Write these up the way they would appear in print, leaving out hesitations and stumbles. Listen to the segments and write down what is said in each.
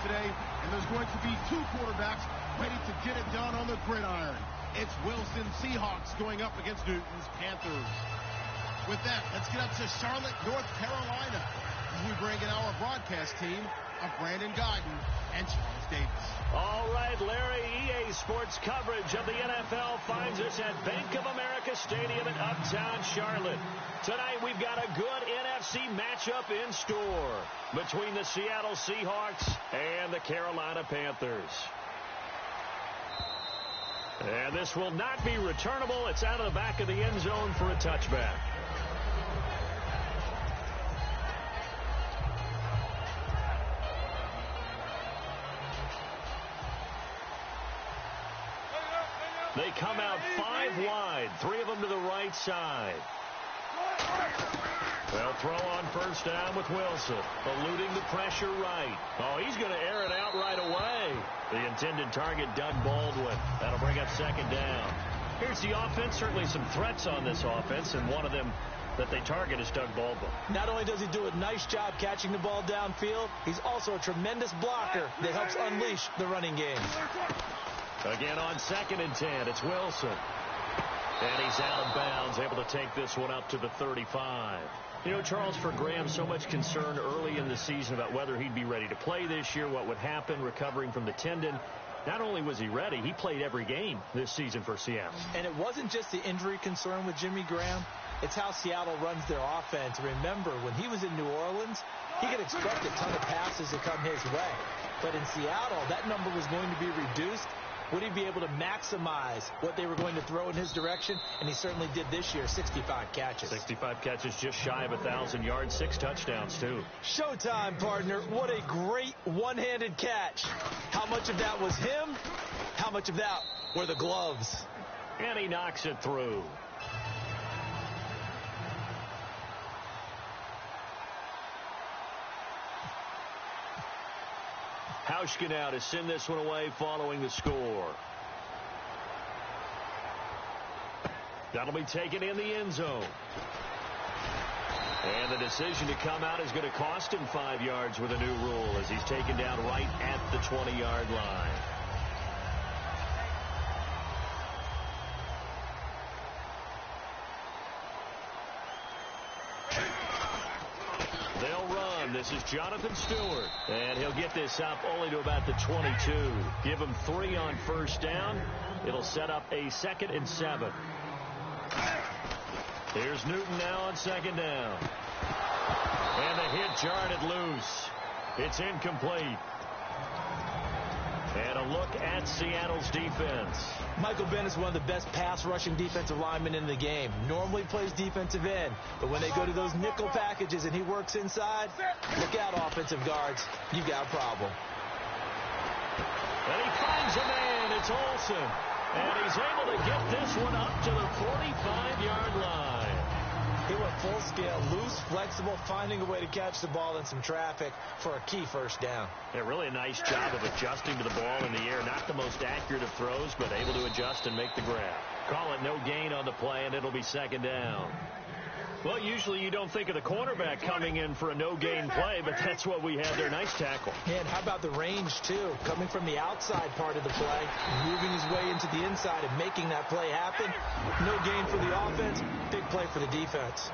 today, and there's going to be two quarterbacks ready to get it done on the gridiron. It's Wilson Seahawks going up against Newton's Panthers. With that, let's get up to Charlotte, North Carolina, as we bring in our broadcast team of Brandon Guyton and Charles Davis. All right, Larry, EA Sports coverage of the NFL finds us at Bank of America Stadium in Uptown Charlotte. Tonight, we've got a good NFC matchup in store between the Seattle Seahawks and the Carolina Panthers. And this will not be returnable. It's out of the back of the end zone for a touchback. They come out 5 wide, 3 of them to the right side. They'll throw on first down with Wilson, eluding the pressure right. Oh, he's going to air it out right away. The intended target, Doug Baldwin. That'll bring up second down. Here's the offense. Certainly some threats on this offense, and one of them that they target is Doug Baldwin. Not only does he do a nice job catching the ball downfield, he's also a tremendous blocker that helps unleash the running game. Again on 2nd and 10, it's Wilson. And he's out of bounds, able to take this one up to the 35. You know, Charles, for Graham, so much concern early in the season about whether he'd be ready to play this year, what would happen recovering from the tendon. Not only was he ready, he played every game this season for Seattle. And it wasn't just the injury concern with Jimmy Graham. It's how Seattle runs their offense. Remember, when he was in New Orleans, he could expect a ton of passes to come his way. But in Seattle, that number was going to be reduced. Would he be able to maximize what they were going to throw in his direction? And he certainly did this year, 65 catches. 65 catches, just shy of 1,000 yards, 6 touchdowns, too. Showtime, partner. What a great one-handed catch. How much of that was him? How much of that were the gloves? And he knocks it through. Hauschka now to send this one away following the score. That'll be taken in the end zone. And the decision to come out is going to cost him 5 yards with a new rule as he's taken down right at the 20-yard line. This is Jonathan Stewart, and he'll get this up only to about the 22. Give him 3 on first down. It'll set up a 2nd and 7. Here's Newton now on 2nd down. And the hit jarred it loose. It's incomplete. And a look at Seattle's defense. Michael Bennett is one of the best pass-rushing defensive linemen in the game. Normally plays defensive end, but when they go to those nickel packages and he works inside, look out, offensive guards. You've got a problem. And he finds a man. It's Olsen. And he's able to get this one up to the 45-yard line. He went full scale, loose, flexible, finding a way to catch the ball in some traffic for a key first down. Yeah, really a nice job of adjusting to the ball in the air. Not the most accurate of throws, but able to adjust and make the grab. Call it no gain on the play, and it'll be 2nd down. Well, usually you don't think of the cornerback coming in for a no-gain play, but that's what we had there. Nice tackle. Yeah, and how about the range, too? Coming from the outside part of the play, moving his way into the inside and making that play happen. No gain for the offense, big play for the defense.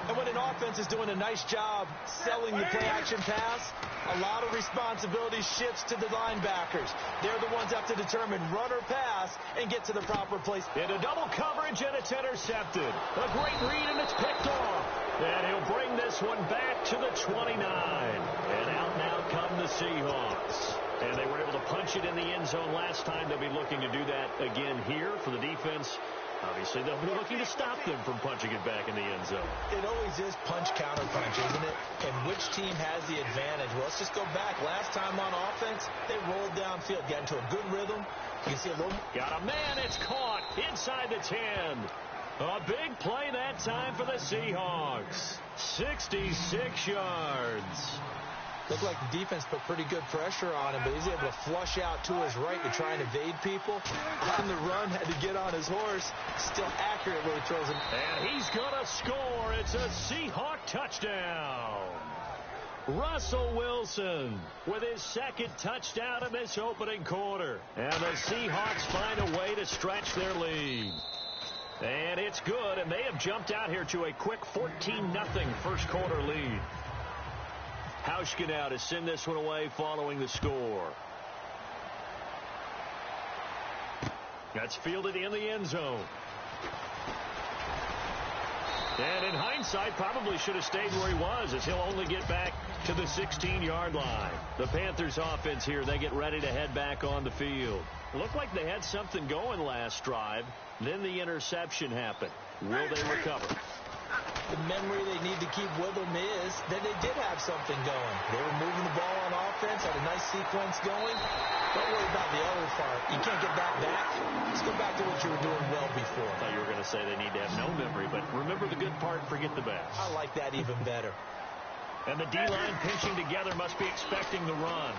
And when an offense is doing a nice job selling the play-action pass, a lot of responsibility shifts to the linebackers. They're the ones that have to determine run or pass and get to the proper place. Into double coverage, and it's intercepted. A great read, and it's picked off. And he'll bring this one back to the 29. And out now come the Seahawks. And they were able to punch it in the end zone last time. They'll be looking to do that again here for the defense. Obviously, they'll be looking to stop them from punching it back in the end zone. It always is punch-counter-punch, isn't it? And which team has the advantage? Well, let's just go back. Last time on offense, they rolled downfield, got into a good rhythm. You can see a little... Got a man. It's caught inside the 10. A big play that time for the Seahawks. 66 yards. Looked like the defense put pretty good pressure on him, but he's able to flush out to his right to try and evade people. On the run, had to get on his horse. Still accurate where he throws him. And he's going to score. It's a Seahawk touchdown. Russell Wilson with his second touchdown in this opening quarter. And the Seahawks find a way to stretch their lead. And it's good, and they have jumped out here to a quick 14-0 first quarter lead. Hauschka now to send this one away following the score. That's fielded in the end zone. And in hindsight, probably should have stayed where he was, as he'll only get back to the 16-yard line. The Panthers offense here, they get ready to head back on the field. It looked like they had something going last drive. Then the interception happened. Will they recover? The memory they need to keep with them is that they did have something going. They were moving the ball on offense, had a nice sequence going. Don't worry about the other part. You can't get that back. Just go back to what you were doing well before. I thought you were going to say they need to have no memory, but remember the good part, forget the bad. I like that even better. And the D-line pinching together must be expecting the run.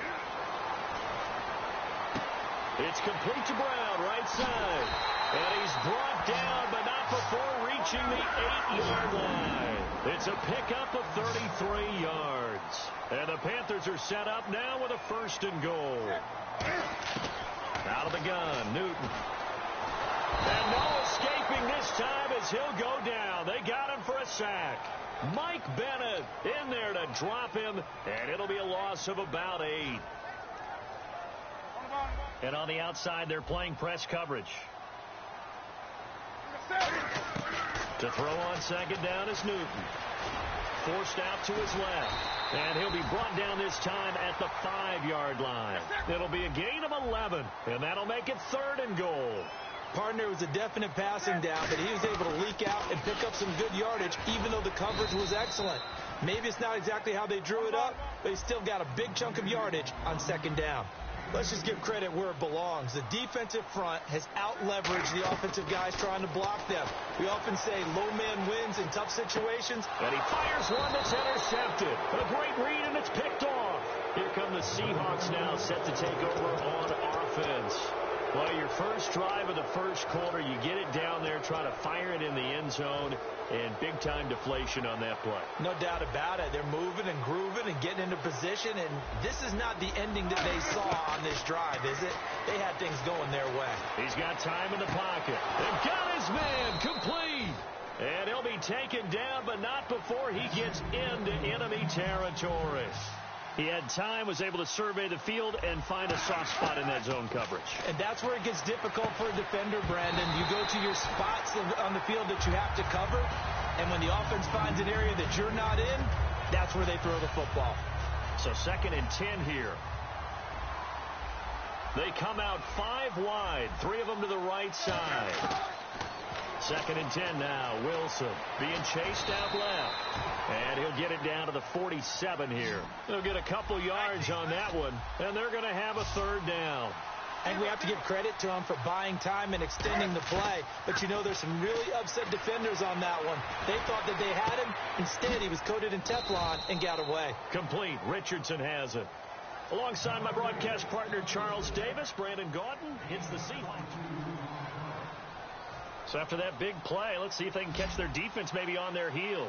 It's complete to Brown, right side. And he's brought down, but not before reaching the 8-yard line. It's a pickup of 33 yards. And the Panthers are set up now with a 1st and goal. Out of the gun, Newton. And no escaping this time as he'll go down. They got him for a sack. Mike Bennett in there to drop him, and it'll be a loss of about 8. And on the outside, they're playing press coverage. To throw on second down is Newton. Forced out to his left. And he'll be brought down this time at the 5-yard line. It'll be a gain of 11, and that'll make it 3rd and goal. Partner was a definite passing down, but he was able to leak out and pick up some good yardage, even though the coverage was excellent. Maybe it's not exactly how they drew it up, but he still got a big chunk of yardage on 2nd down. Let's just give credit where it belongs. The defensive front has out-leveraged the offensive guys trying to block them. We often say low man wins in tough situations. And he fires one that's intercepted. A great read, and it's picked off. Here come the Seahawks now, set to take over on offense. Well, your first drive of the first quarter, you get it down there, try to fire it in the end zone, and big-time deflation on that play. No doubt about it. They're moving and grooving and getting into position, and this is not the ending that they saw on this drive, is it? They had things going their way. He's got time in the pocket. They've got his man complete. And he'll be taken down, but not before he gets into enemy territory. He had time, was able to survey the field, and find a soft spot in that zone coverage. And that's where it gets difficult for a defender, Brandon. You go to your spots on the field that you have to cover, and when the offense finds an area that you're not in, that's where they throw the football. So 2nd and 10 here. They come out 5 wide, 3 of them to the right side. 2nd and 10 now. Wilson being chased out left. And he'll get it down to the 47 here. They'll get a couple yards on that one, and they're going to have a 3rd down. And we have to give credit to him for buying time and extending the play. But, you know, there's some really upset defenders on that one. They thought that they had him. Instead, he was coated in Teflon and got away. Complete. Richardson has it. Alongside my broadcast partner, Charles Davis, Brandon Gaudin hits the Seahawks. So after that big play, let's see if they can catch their defense maybe on their heels.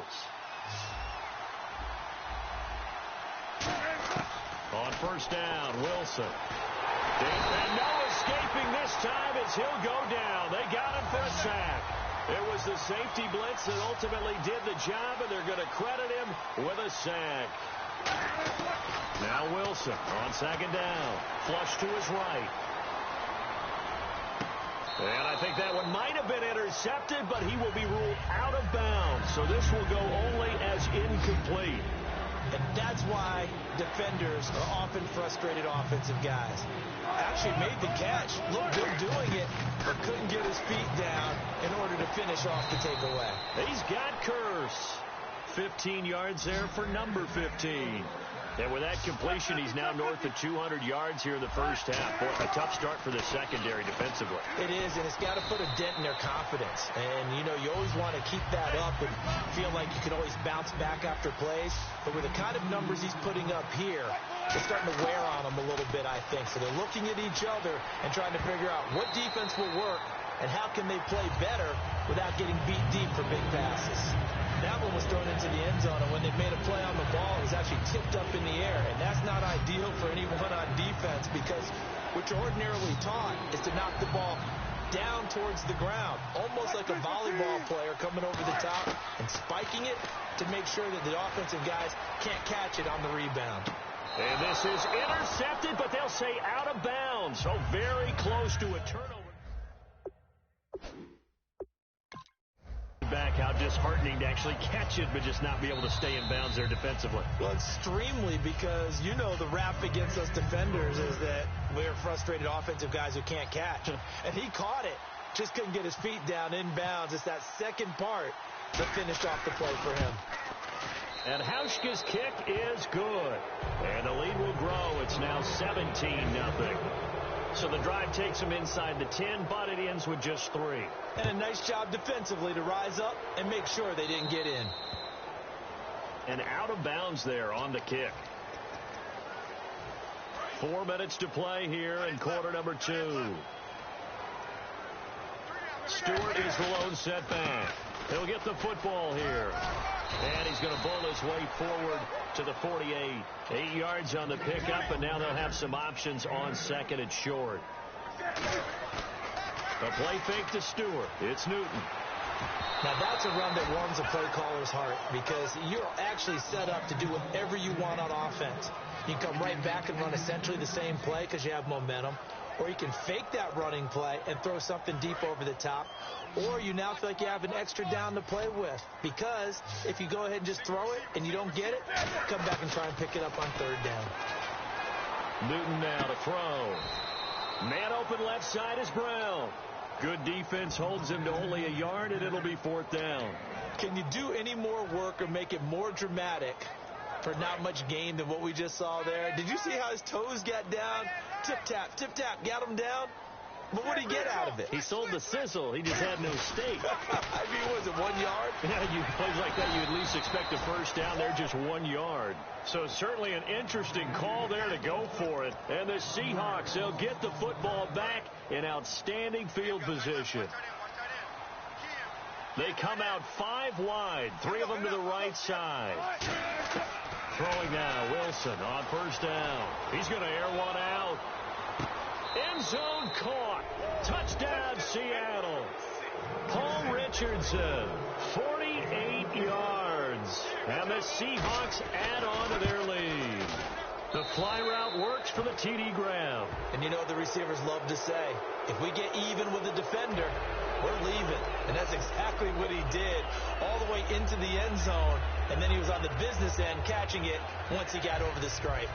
On 1st down, Wilson. And no escaping this time as he'll go down. They got him for a sack. It was the safety blitz that ultimately did the job, and they're going to credit him with a sack. Now Wilson on 2nd down. Flush to his right. And I think that one might have been intercepted, but he will be ruled out of bounds. So this will go only as incomplete. And that's why defenders are often frustrated offensive guys. Actually made the catch, looked good doing it, but couldn't get his feet down in order to finish off the takeaway. He's got Curse. 15 yards there for number 15. And with that completion, he's now north of 200 yards here in the first half. Boy, a tough start for the secondary defensively. It is, and it's got to put a dent in their confidence. And, you know, you always want to keep that up and feel like you can always bounce back after plays. But with the kind of numbers he's putting up here, it's starting to wear on them a little bit, I think. So they're looking at each other and trying to figure out what defense will work and how can they play better without getting beat deep for big passes. That one was thrown into the end zone, and when they made a play on the ball, it was actually tipped up in the air. And that's not ideal for anyone on defense, because what you're ordinarily taught is to knock the ball down towards the ground, almost like a volleyball player coming over the top and spiking it to make sure that the offensive guys can't catch it on the rebound. And this is intercepted, but they'll say out of bounds. So very close to a turnover. Back, how disheartening to actually catch it, but just not be able to stay in bounds there defensively. Well, extremely, because you know the rap against us defenders is that we're frustrated offensive guys who can't catch. And he caught it, just couldn't get his feet down in bounds. It's that second part that finished off the play for him. And Hauschka's kick is good. And the lead will grow. It's now 17-0. So the drive takes them inside the 10, but it ends with just 3. And a nice job defensively to rise up and make sure they didn't get in. And out of bounds there on the kick. 4 minutes to play here in quarter number 2. Stewart is the lone setback. He'll get the football here. And he's going to bowl his way forward to the 48. 8 yards on the pickup, and now they'll have some options on second and short. A play fake to Stewart. It's Newton. Now that's a run that warms a play caller's heart, because you're actually set up to do whatever you want on offense. You can come right back and run essentially the same play because you have momentum, or you can fake that running play and throw something deep over the top, or you now feel like you have an extra down to play with, because if you go ahead and just throw it and you don't get it, come back and try and pick it up on third down. Newton now to throw. Man open left side is Brown. Good defense holds him to only a yard, and it'll be 4th down. Can you do any more work or make it more dramatic for not much gain than what we just saw there? Did you see how his toes got down? Tip, tap, got him down. But what did he get out of it? He sold the sizzle. He just had no steak. I mean, was it 1 yard? Yeah, you plays like that, you at least expect a first down. They're just 1 yard. So certainly an interesting call there to go for it. And the Seahawks, they'll get the football back in outstanding field position. They come out 5 wide, 3 of them to the right side. Throwing now, Wilson on first down. He's going to air one out. End zone caught. Touchdown, Seattle. Paul Richardson, 48 yards. And the Seahawks add on to their lead. The fly route works for the TD grab. And you know the receivers love to say, if we get even with the defender, we're leaving. And that's exactly what he did, all the way into the end zone. And then he was on the business end catching it once he got over the stripe.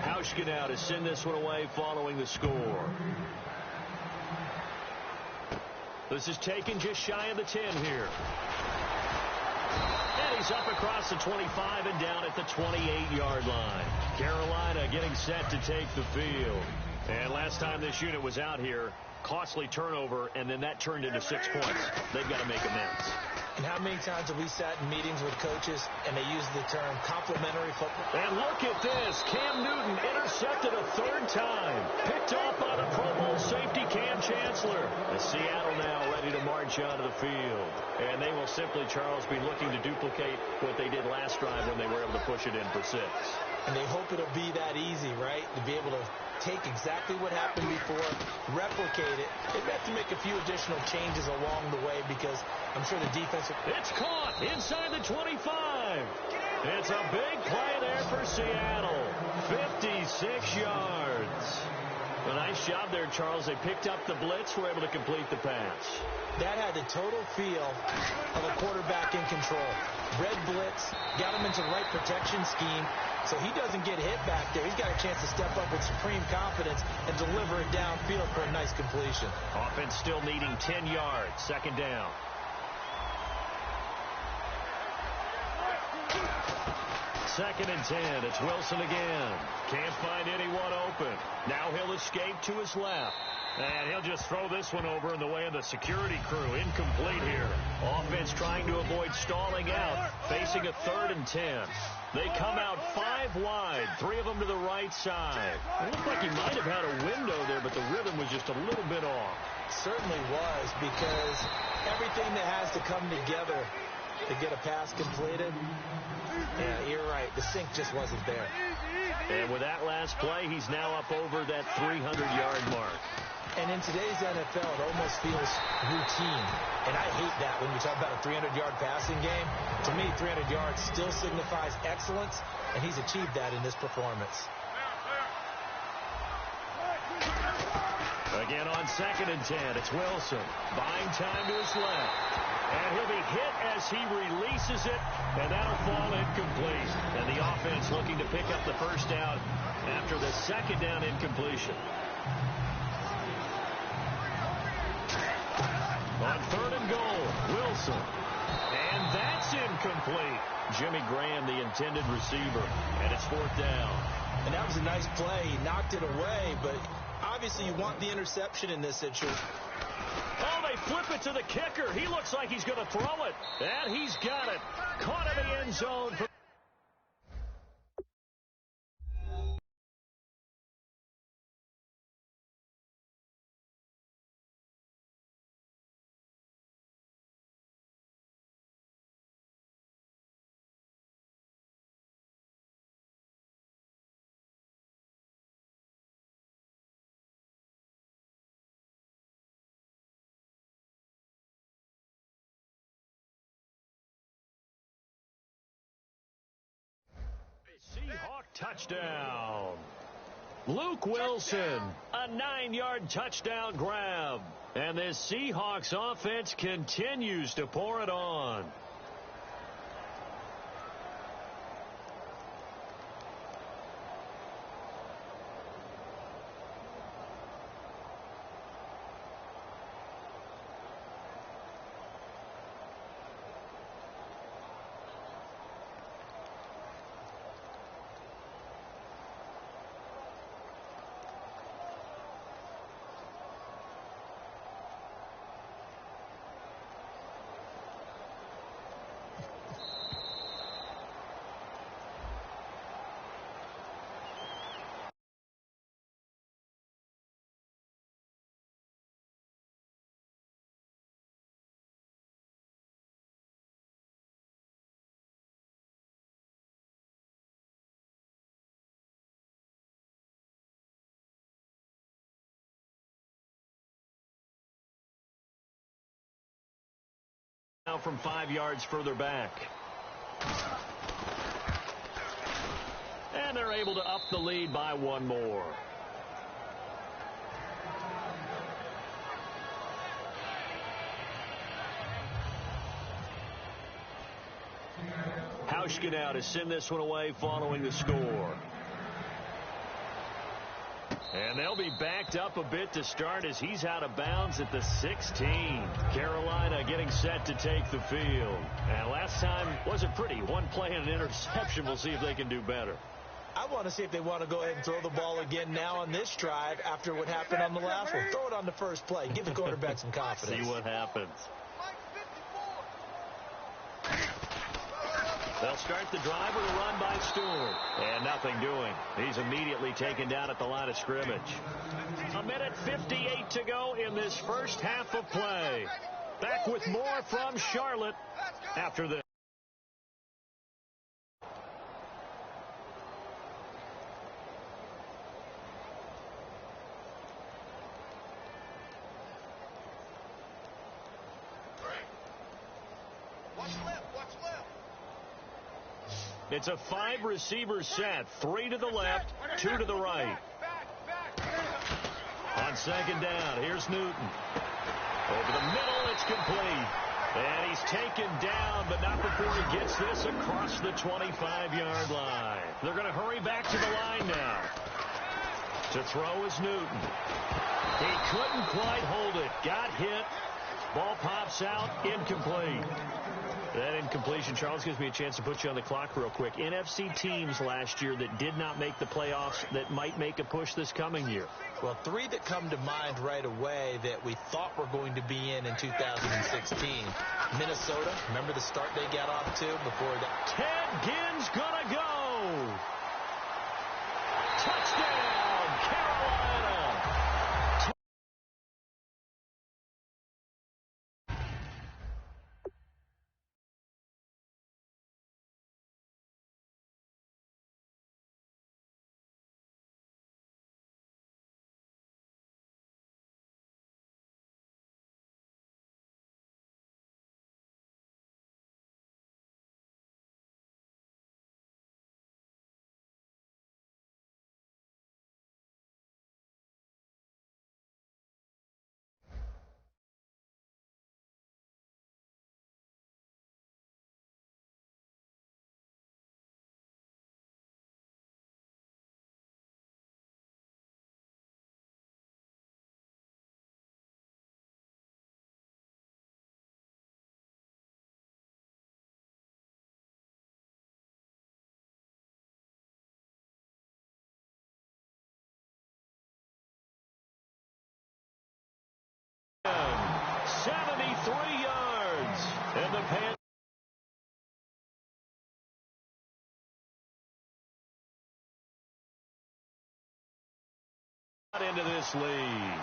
Hauschka now to send this one away following the score. This is taken just shy of the 10 here. And he's up across the 25 and down at the 28-yard line. Carolina getting set to take the field. And last time this unit was out here, costly turnover, and then that turned into 6 points. They've got to make amends. And how many times have we sat in meetings with coaches and they use the term complementary football? And look at this. Cam Newton intercepted a 3rd time. Picked off by the Pro Bowl safety Cam Chancellor. And Seattle now ready to march out of the field. And they will simply, Charles, be looking to duplicate what they did last drive when they were able to push it in for 6. And they hope it'll be that easy, right? To be able to take exactly what happened before, replicate it. They may have to make a few additional changes along the way, because I'm sure the defense... It's caught inside the 25. It's a big play there for Seattle. 56 yards. A nice job there, Charles. They picked up the blitz, were able to complete the pass. That had the total feel of a quarterback in control. Red blitz, got him into the right protection scheme, so he doesn't get hit back there. He's got a chance to step up with supreme confidence and deliver it downfield for a nice completion. Offense still needing 10 yards. 2nd down. Second and 10. It's Wilson again. Can't find anyone open. Now he'll escape to his left. And he'll just throw this one over in the way of the security crew. Incomplete here. Offense trying to avoid stalling out. Facing a 3rd and 10. They come out 5 wide. 3 of them to the right side. It looked like he might have had a window there, but the rhythm was just a little bit off. certainly was, because everything that has to come together to get a pass completed, yeah, you're right. The sink just wasn't there. And with that last play, he's now up over that 300-yard mark. And in today's NFL, it almost feels routine. And I hate that when we talk about a 300-yard passing game. To me, 300 yards still signifies excellence, and he's achieved that in this performance. Again on 2nd and 10, it's Wilson. Buying time to his left. And he'll be hit as he releases it, and that'll fall incomplete. And the offense looking to pick up the first down after the 2nd down incompletion. On 3rd and goal, Wilson. And that's incomplete. Jimmy Graham, the intended receiver, and it's 4th down. And that was a nice play. He knocked it away, but obviously you want the interception in this situation. Oh, they flip it to the kicker. He looks like he's going to throw it. And he's got it. Caught in the end zone. Seahawk touchdown. Luke Wilson, a 9-yard touchdown grab. And this Seahawks offense continues to pour it on. Now from 5 yards further back. And they're able to up the lead by one more. Hauschka now to send this one away following the score. And they'll be backed up a bit to start as he's out of bounds at the 16. Carolina getting set to take the field. And last time wasn't pretty. One play and an interception. We'll see if they can do better. I want to see if they want to go ahead and throw the ball again now on this drive after what happened on the last one. Throw it on the first play. Give the quarterback some confidence. See what happens. They'll start the drive with a run by Stewart. And nothing doing. He's immediately taken down at the line of scrimmage. 1:58 to go in this first half of play. Back with more from Charlotte after this. It's a 5-receiver set. 3 to the left, 2 to the right. On 2nd down, here's Newton. Over the middle, it's complete. And he's taken down, but not before he gets this across the 25-yard line. They're going to hurry back to the line now. To throw is Newton. He couldn't quite hold it. Got hit. Ball pops out. Incomplete. That incompletion, Charles, gives me a chance to put you on the clock real quick. NFC teams last year that did not make the playoffs that might make a push this coming year. Well, 3 that come to mind right away that we thought were going to be in 2016. Minnesota, remember the start they got off to before that? Ted Ginn's gonna go. Touchdown, Carolina. 73 yards. And the Panthers into this lead.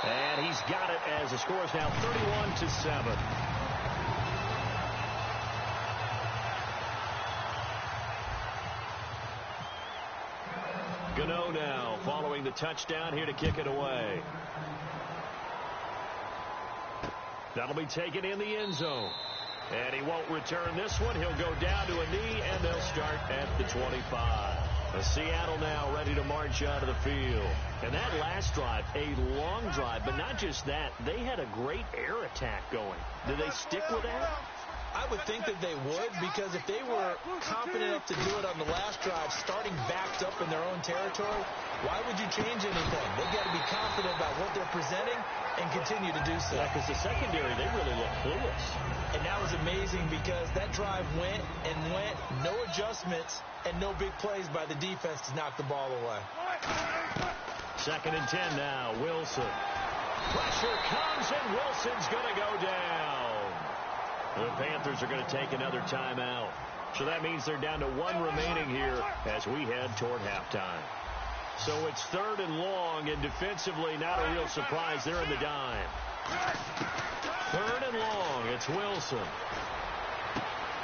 And he's got it as the score is now 31-7. Gano now following the touchdown here to kick it away. That'll be taken in the end zone. And he won't return this one. He'll go down to a knee, and they'll start at the 25. Seattle now ready to march out of the field. And that last drive, a long drive, but not just that. They had a great air attack going. Do they stick with that? I would think that they would, because if they were confident enough to do it on the last drive, starting backed up in their own territory, why would you change anything? They've got to be confident about what they're presenting and continue to do so. Yeah, because the secondary, they really look clueless. And that was amazing because that drive went and went, no adjustments, and no big plays by the defense to knock the ball away. 2nd and 10 now, Wilson. Pressure comes, and Wilson's going to go down. The Panthers are going to take another timeout. So that means they're down to 1 remaining here as we head toward halftime. So it's 3rd and long, and defensively not a real surprise. They're in the dime. 3rd and long. It's Wilson.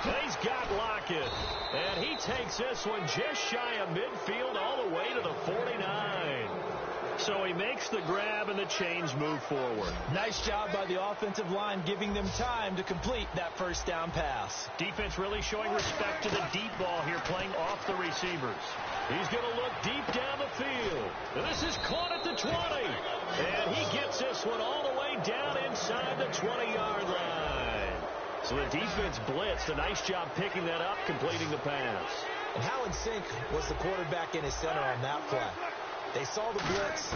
He's got Lockett. And he takes this one just shy of midfield all the way to the 49. So he makes the grab and the chains move forward. Nice job by the offensive line, giving them time to complete that first down pass. Defense really showing respect to the deep ball here, playing off the receivers. He's going to look deep down the field. And this is caught at the 20. And he gets this one all the way down inside the 20-yard line. So the defense blitzed. A nice job picking that up, completing the pass. And how in sync was the quarterback in his center on that play? They saw the blitz,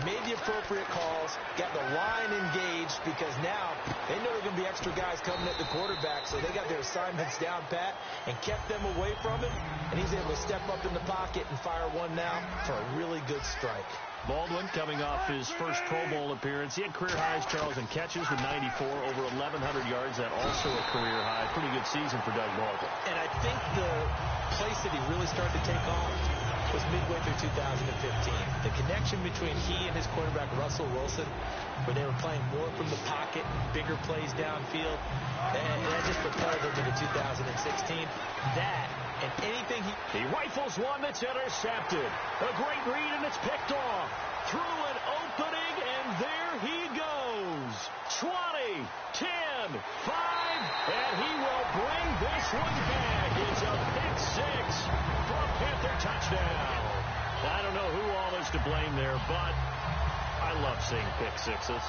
made the appropriate calls, got the line engaged, because now they know there are going to be extra guys coming at the quarterback, so they got their assignments down pat and kept them away from him, and he's able to step up in the pocket and fire one now for a really good strike. Baldwin coming off his first Pro Bowl appearance. He had career highs, Charles, in catches with 94, over 1,100 yards. That also a career high. Pretty good season for Doug Baldwin. And I think the place that he really started to take off was midway through 2015. The connection between he and his quarterback, Russell Wilson, where they were playing more from the pocket, bigger plays downfield, and that just propelled him into 2016. That and anything he rifles one that's intercepted. A great read, and it's picked off. Through an opening, and there he goes. 20, 10, 5, and he will bring this one back. It's a pick six for a Panther touchdown. I don't know who all is to blame there, but I love seeing pick sixes.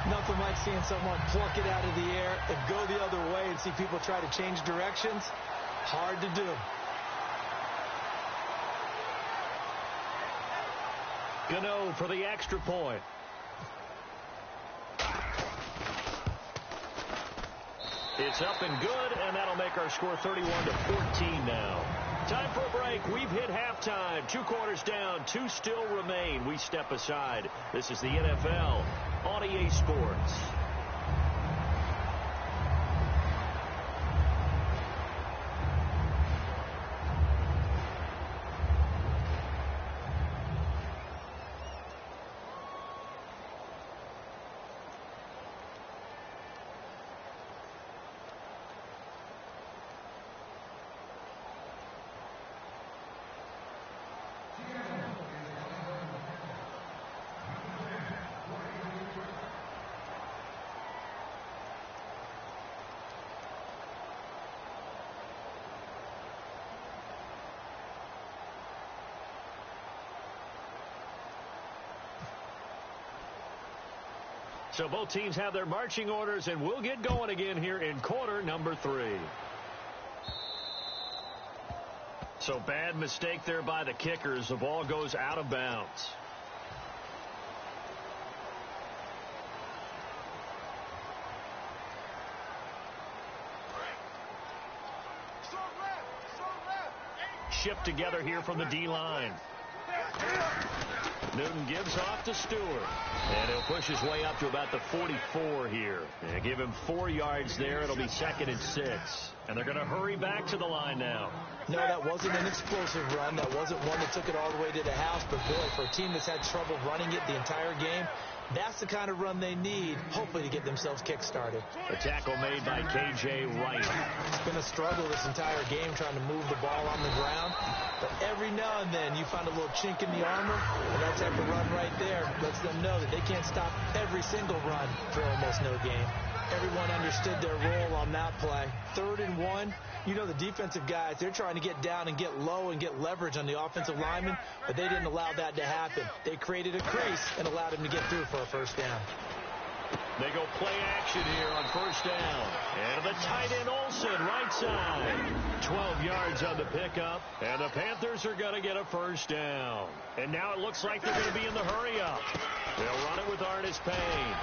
Nothing like seeing someone pluck it out of the air and go the other way and see people try to change directions. Hard to do. Gano for the extra point. It's up and good, and that'll make our score 31-14 now. Time for a break. We've hit halftime. 2 quarters down, 2 still remain. We step aside. This is the NFL on EA Sports. So both teams have their marching orders, and we'll get going again here in quarter number 3. So bad mistake there by the kickers. The ball goes out of bounds. Shipped together here from the D-line. Newton gives off to Stewart. And he'll push his way up to about the 44 here. And give him 4 yards there. It'll be 2nd and 6. And they're going to hurry back to the line now. No, that wasn't an explosive run. That wasn't one that took it all the way to the house. But, boy, for a team that's had trouble running it the entire game, that's the kind of run they need, hopefully, to get themselves kick-started. A tackle made by K.J. Wright. It's been a struggle this entire game trying to move the ball on the ground. But every now and then you find a little chink in the armor, and that type of run right there lets them know that they can't stop every single run for almost no gain. Everyone understood their role on that play. 3rd and 1. You know the defensive guys, they're trying to get down and get low and get leverage on the offensive lineman, but they didn't allow that to happen. They created a crease and allowed him to get through for a first down. They go play action here on first down. And the tight end Olsen, right side. 12 yards on the pickup, and the Panthers are going to get a first down. And now it looks like they're going to be in the hurry-up. They'll run it with Artis Payne.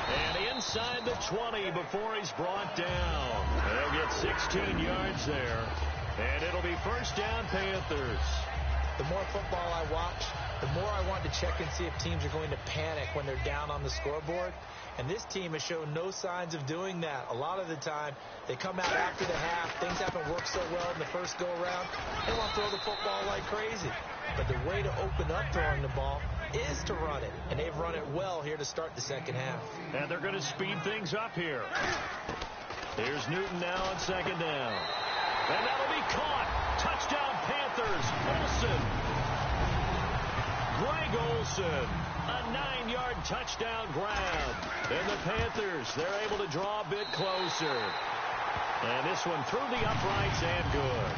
And inside the 20 before he's brought down. They'll get 16 yards there. And it'll be first down, Panthers. The more football I watch, the more I want to check and see if teams are going to panic when they're down on the scoreboard. And this team has shown no signs of doing that. A lot of the time, they come out after the half. Things haven't worked so well in the first go-around. They want to throw the football like crazy. But the way to open up throwing the ball is to run it. And they've run it well here to start the second half. And they're going to speed things up here. Here's Newton now on second down. And that'll be caught. Touchdown, Panthers. Olsen. Greg Olsen. A 9-yard touchdown grab. And the Panthers, they're able to draw a bit closer. And this one through the uprights and good.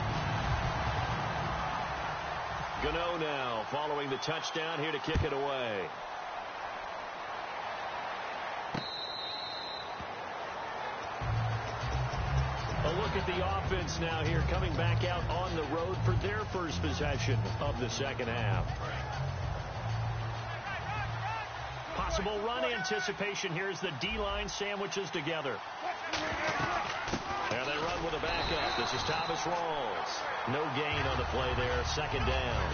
Gano now following the touchdown here to kick it away. A look at the offense now here coming back out on the road for their first possession of the second half. Possible run anticipation. Here's the D-line sandwiches together. And they run with a backup. This is Thomas Rawls. No gain on the play there. Second down.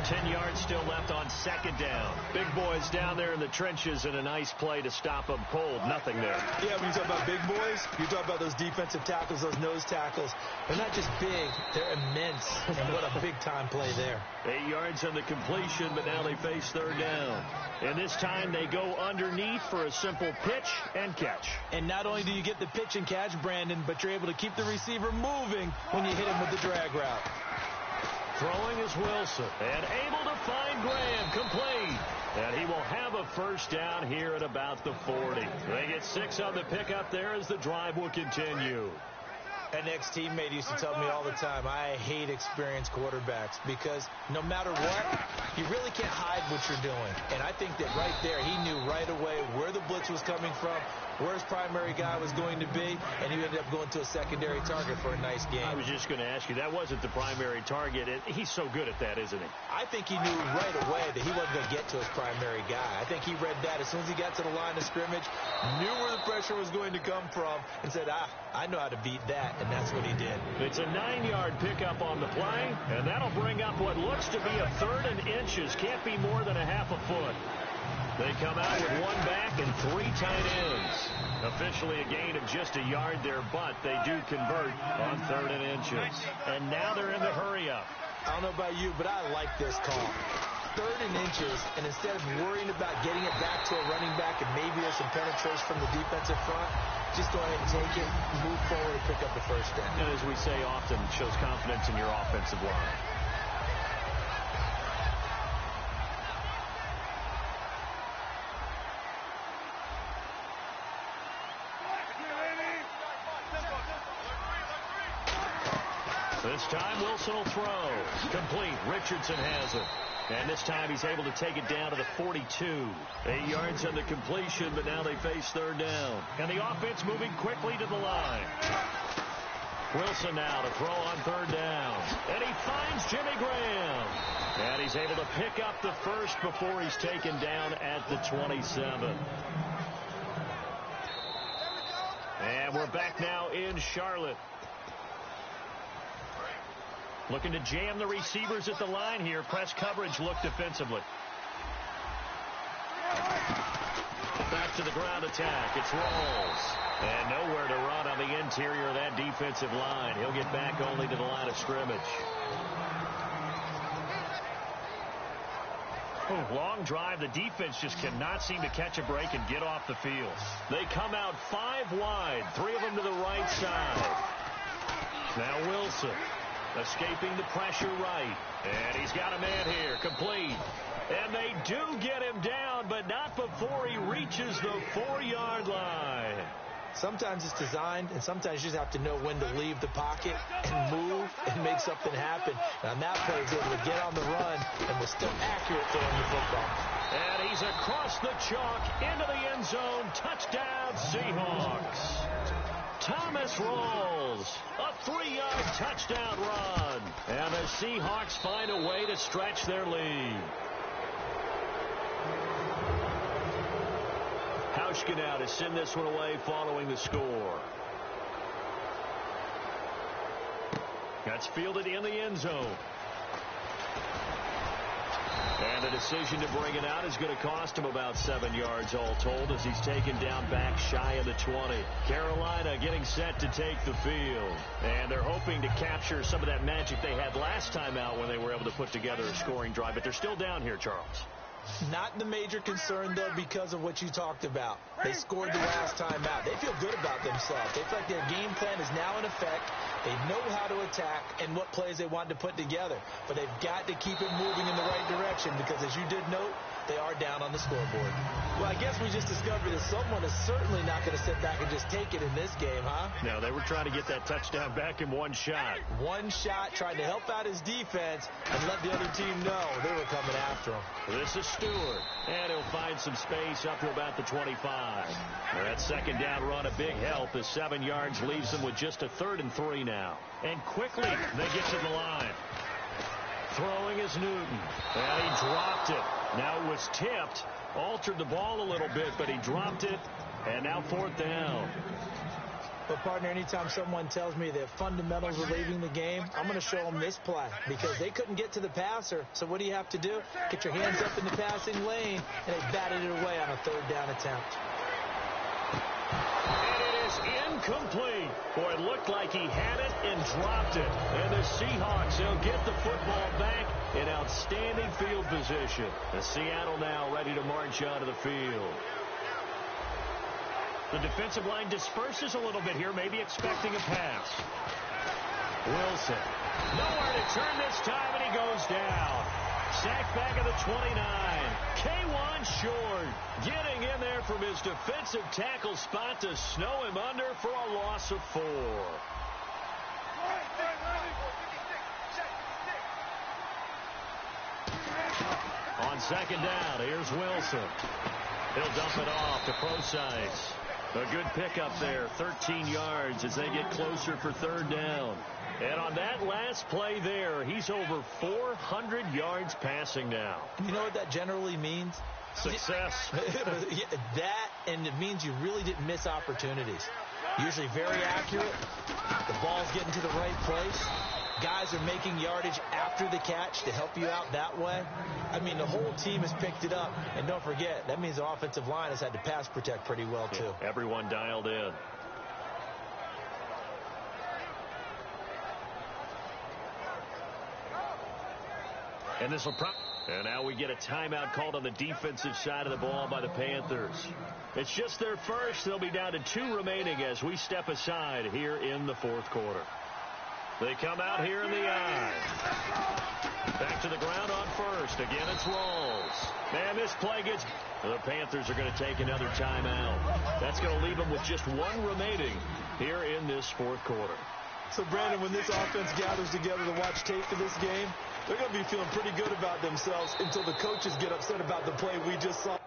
10 yards still left on second down. Big boys down there in the trenches and a nice play to stop them cold. Nothing there. Yeah, when you talk about big boys, you talk about those defensive tackles, those nose tackles. They're not just big, they're immense. And what a big-time play there. 8 yards on the completion, but now they face third down. And this time they go underneath for a simple pitch and catch. And not only do you get the pitch and catch, Brandon, but you're able to keep the receiver moving when you hit him with the drag route. Throwing is Wilson, and able to find Graham, complete. And he will have a first down here at about the 40. They get 6 on the pickup there as the drive will continue. An ex-teammate used to tell me all the time, I hate experienced quarterbacks because no matter what, you really can't hide what you're doing. And I think that right there, he knew right away where the blitz was coming from, where his primary guy was going to be, and he ended up going to a secondary target for a nice game. I was just going to ask you, that wasn't the primary target. He's so good at that, isn't he? I think he knew right away that he wasn't going to get to his primary guy. I think he read that as soon as he got to the line of scrimmage, knew where the pressure was going to come from, and said, I know how to beat that, and that's what he did. It's a 9-yard pickup on the play, and that'll bring up what looks to be a 3rd and inches. Can't be more than a half a foot. They come out with 1 back and 3 tight ends. Officially a gain of just a yard there, but they do convert on 3rd and inches. And now they're in the hurry-up. I don't know about you, but I like this call. 3rd and inches, and instead of worrying about getting it back to a running back and maybe there's some penetration from the defensive front, just go ahead and take it, move forward, and pick up the first down. And as we say often, it shows confidence in your offensive line. This time Wilson will throw. Complete. Richardson has it. And this time he's able to take it down to the 42. 8 yards on the completion, but now they face third down. And the offense moving quickly to the line. Wilson now to throw on third down. And he finds Jimmy Graham. And he's able to pick up the first before he's taken down at the 27. And we're back now in Charlotte. Looking to jam the receivers at the line here. Press coverage look defensively. Back to the ground attack. It's Rawls. And nowhere to run on the interior of that defensive line. He'll get back only to the line of scrimmage. Long drive. The defense just cannot seem to catch a break and get off the field. They come out 5 wide. 3 of them to the right side. Now Wilson escaping the pressure right. And he's got a man here. Complete. And they do get him down, but not before he reaches the 4-yard line. Sometimes it's designed, and sometimes you just have to know when to leave the pocket and move and make something happen. And on that play, he was able to get on the run and was still accurate throwing the football. And he's across the chalk into the end zone. Touchdown, Seahawks. Thomas Rawls, a 3-yard touchdown run. And the Seahawks find a way to stretch their lead. Hauschka now to send this one away following the score. That's fielded in the end zone. And the decision to bring it out is going to cost him about 7 yards all told as he's taken down back shy of the 20. Carolina getting set to take the field. And they're hoping to capture some of that magic they had last time out when they were able to put together a scoring drive. But they're still down here, Charles. Not the major concern, though, because of what you talked about. They scored the last time out. They feel good about themselves. They feel like their game plan is now in effect. They know how to attack and what plays they want to put together. But they've got to keep it moving in the right direction because, as you did note, they are down on the scoreboard. Well, I guess we just discovered that someone is certainly not going to sit back and just take it in this game, huh? No, they were trying to get that touchdown back in one shot. One shot, trying to help out his defense and let the other team know they were coming after him. This is Stewart, and he'll find some space up to about the 25. That second down run, a big help as 7 yards leaves them with just a 3rd and 3 now. And quickly, they get to the line. Throwing is Newton, and he dropped it. Now it was tipped, altered the ball a little bit, but he dropped it, and now 4th down. But, partner, anytime someone tells me that fundamentals are leaving the game, I'm going to show them this play because they couldn't get to the passer. So what do you have to do? Get your hands up in the passing lane, and they batted it away on a 3rd down attempt. And it is incomplete. Boy, it looked like he had it and dropped it. And the Seahawks, they'll get the football back in outstanding field position. The Seattle now ready to march out of the field. The defensive line disperses a little bit here, maybe expecting a pass. Wilson, nowhere to turn this time, and he goes down. Sacked back at the 29. K1 short, getting in there from his defensive tackle spot to snow him under for a loss of 4. On second down, here's Wilson. He'll dump it off to Procise. A good pickup there, 13 yards as they get closer for 3rd down. And on that last play there, he's over 400 yards passing now. You know what that generally means? Success. That, and it means you really didn't miss opportunities. Usually very accurate. The ball's getting to the right place. Guys are making yardage after the catch to help you out that way. I mean, the whole team has picked it up. And don't forget, that means the offensive line has had to pass protect pretty well, too. Yeah, everyone dialed in. And this will and now we get a timeout called on the defensive side of the ball by the Panthers. It's just their first. They'll be down to 2 remaining as we step aside here in the 4th quarter. They come out here in the I. Back to the ground on first. Again, it's Rawls. Man, this play gets... The Panthers are going to take another timeout. That's going to leave them with just 1 remaining here in this 4th quarter. So, Brandon, when this offense gathers together to watch tape for this game, they're going to be feeling pretty good about themselves until the coaches get upset about the play we just saw.